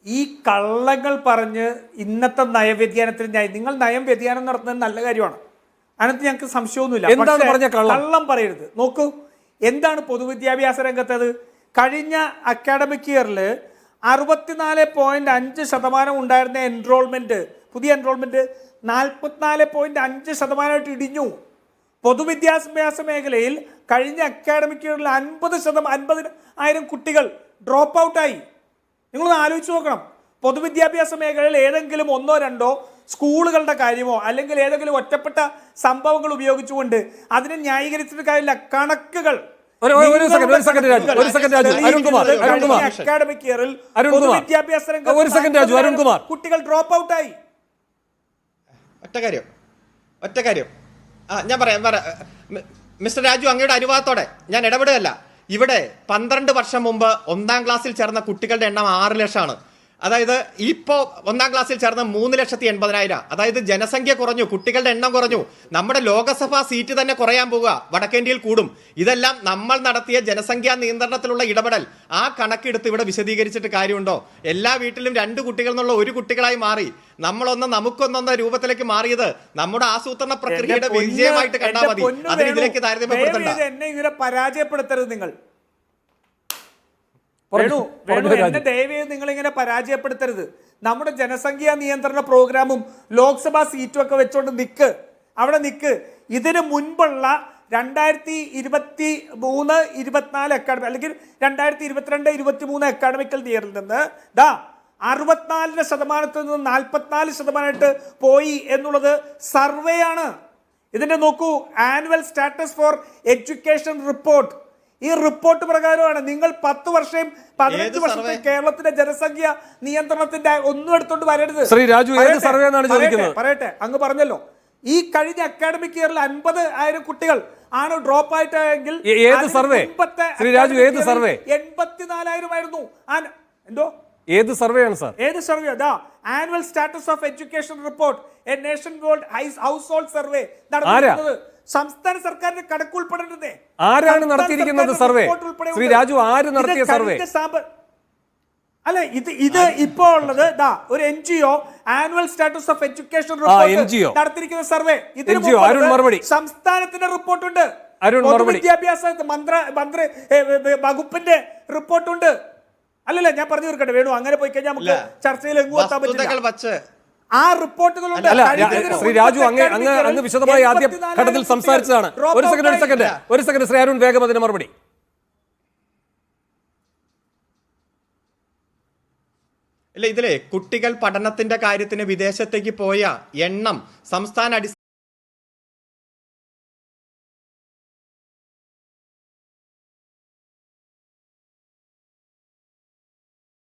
ഈ കള്ളങ്ങൾ പറഞ്ഞ് ഇന്നത്തെ നയവ്യതിയാനത്തിന് നിങ്ങൾ നയം വ്യതിയാനം നടത്തുന്നത് നല്ല കാര്യമാണ്, അതിനകത്ത് ഞങ്ങൾക്ക് സംശയമൊന്നുമില്ല. എന്താണ് പറഞ്ഞ കള്ളം പറയരുത്. നോക്കൂ, എന്താണ് പൊതുവിദ്യാഭ്യാസ രംഗത്തത്? കഴിഞ്ഞ അക്കാഡമിക് ഇയറിൽ 64.5% ഉണ്ടായിരുന്ന എൻറോൾമെന്റ്, പുതിയ എൻറോൾമെന്റ് 44.5% ഇടിഞ്ഞു. പൊതുവിദ്യാഭ്യാസ മേഖലയിൽ കഴിഞ്ഞ അക്കാഡമിക് ഇയറിൽ 50,000 കുട്ടികൾ ഡ്രോപ്പ് ഔട്ടായി. നിങ്ങളൊന്ന് ആലോചിച്ച് നോക്കണം. പൊതുവിദ്യാഭ്യാസ മേഖലയിൽ ഏതെങ്കിലും ഒന്നോ രണ്ടോ സ്കൂളുകളുടെ കാര്യമോ അല്ലെങ്കിൽ ഏതെങ്കിലും ഒറ്റപ്പെട്ട സംഭവങ്ങൾ ഉപയോഗിച്ചുകൊണ്ട് അതിനെ ന്യായീകരിച്ചിട്ട് കാര്യമില്ല. കണക്കുകൾ അക്കാഡമിക് ഇയറിൽ പൊതുവിദ്യാഭ്യാസ രംഗത്ത് കുട്ടികൾ ഡ്രോപ്പ് ഔട്ടായി. ഒറ്റ കാര്യം ഞാൻ പറയാം. മിസ്റ്റർ രാജു, അങ്ങയുടെ അനുവാദത്തോടെ ഞാൻ ഇടപെടുകയല്ല. ഇവിടെ 12 വർഷം മുമ്പ് 1ാം ക്ലാസ്സിൽ ചേർന്ന കുട്ടികളുടെ എണ്ണം 6 ലക്ഷമാണ്. അതായത് ഇപ്പോൾ 1ാം ക്ലാസ്സിൽ ചേർന്ന 3,80,000. അതായത് ജനസംഖ്യ കുറഞ്ഞു, കുട്ടികളുടെ എണ്ണം കുറഞ്ഞു. നമ്മുടെ ലോകസഭാ സീറ്റ് തന്നെ കുറയാൻ പോവുക, വടക്കേന്ത്യയിൽ കൂടും. ഇതെല്ലാം നമ്മൾ നടത്തിയ ജനസംഖ്യാ നിയന്ത്രണത്തിലുള്ള ഇടപെടൽ. ആ കണക്കെടുത്ത് ഇവിടെ വിശദീകരിച്ചിട്ട് കാര്യമുണ്ടോ? എല്ലാ വീട്ടിലും 2 കുട്ടികൾ എന്നുള്ള 1 കുട്ടികളായി മാറി. നമുക്കൊന്നെന്ന രൂപത്തിലേക്ക് മാറിയത് നമ്മുടെ ആസൂത്രണ പ്രക്രിയയുടെ വിജയമായിട്ട് കണ്ടാൽ മതി. അതിന് ഇതിലേക്ക് താരതമ്യപ്പെടുത്തണ്ട. എന്നെ ഇങ്ങനെ പരാജയപ്പെടുത്തരുത് നിങ്ങൾ. എന്നെ ദയവേത് നിങ്ങൾ ഇങ്ങനെ പരാജയപ്പെടുത്തരുത്. നമ്മുടെ ജനസംഖ്യാ നിയന്ത്രണ പ്രോഗ്രാമും ലോക്സഭാ സീറ്റും ഒക്കെ വെച്ചോണ്ട് അവിടെ നിൽക്ക്. ഇതിനു മുൻപുള്ള 2023-24 അക്കാഡമിക് അല്ലെങ്കിൽ 2022-23 അക്കാഡമിക്കൽ ഇയറിൽ നിന്ന് 64% നിന്ന് 44% പോയി എന്നുള്ളത് സർവേ ആണ്. ഇതിന്റെ നോക്കൂ, annual status for education report. ഈ റിപ്പോർട്ട് പ്രകാരമാണ്. നിങ്ങൾ 10 വർഷം 15 വർഷത്തെ കേരളത്തിന്റെ ജനസംഖ്യ നിയന്ത്രണത്തിന്റെ ഒന്നും എടുത്തോണ്ട് വരരുത്. പറയട്ടെ, അങ്ങ് പറഞ്ഞല്ലോ ഈ കഴിഞ്ഞ അക്കാഡമിക് ഇയറിൽ 50,000 കുട്ടികൾ ആണ് ഡ്രോപ്പ് ആയിട്ടെങ്കിൽ 84,000 ആയിരുന്നു. എന്തോ ഏത് സർവേ ആണ് സാർ? ഏത് survey? Annual status of education report, A nation world house hold survey നടത്തുന്നത് സംസ്ഥാന സർക്കാരിന്റെ കണക്ക് ഉൾപ്പെടേണ്ടത്. ആരാണ് നടത്തിയിരിക്കുന്നത് സർവേ? ശ്രീ രാജു, ആര് നടത്തിയ സർവേ? അല്ല, ഇത് ഇപ്പോ ഉള്ളത് ഒരു NGO annual status of education report നടത്തിയിരിക്കുന്ന സർവേ. ഇതിന് സംസ്ഥാനത്തിന്റെ റിപ്പോർട്ടുണ്ട്, പൊതുവിദ്യാഭ്യാസ മന്ത്രി വകുപ്പിന്റെ റിപ്പോർട്ടുണ്ട്. അല്ലല്ല, ഞാൻ പറഞ്ഞു തീർക്കട്ടെ വേണു. അങ്ങനെ പോയി കഴിഞ്ഞാൽ നമുക്ക് ചർച്ചയിൽ എങ്ങും എത്താൻ പറ്റില്ല. ആ റിപ്പോർട്ടുകളുണ്ട്. ശ്രീ രാജു, അങ്ങ് വിശദമായി ആദ്യ ഘട്ടത്തിൽ സംസാരിച്ചതാണ്. ഒരു സെക്കൻഡ് ശ്രീ അരുൺ, വേഗം അതിന് മറുപടി. ഇതിലെ കുട്ടികൾ പഠനത്തിന്റെ കാര്യത്തിന് വിദേശത്തേക്ക് പോയ എണ്ണം സംസ്ഥാന